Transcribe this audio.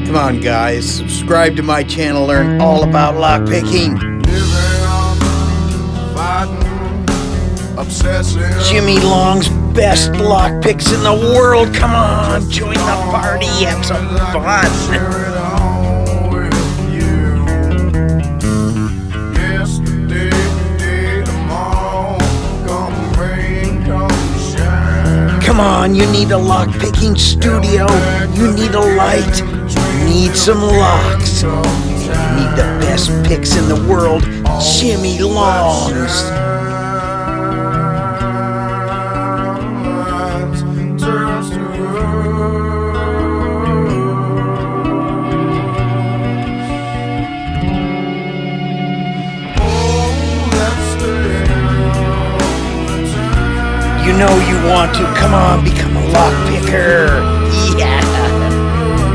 Come on, guys, subscribe to my channel, learn all about lockpicking. Jimy Long's best lockpicks in the world. Come on, join the party, have some fun. Come on, you need a lockpicking studio, you need a light, you need some locks, you need the best picks in the world, Jimy Long's. You know you want to. Come on, become a lockpicker.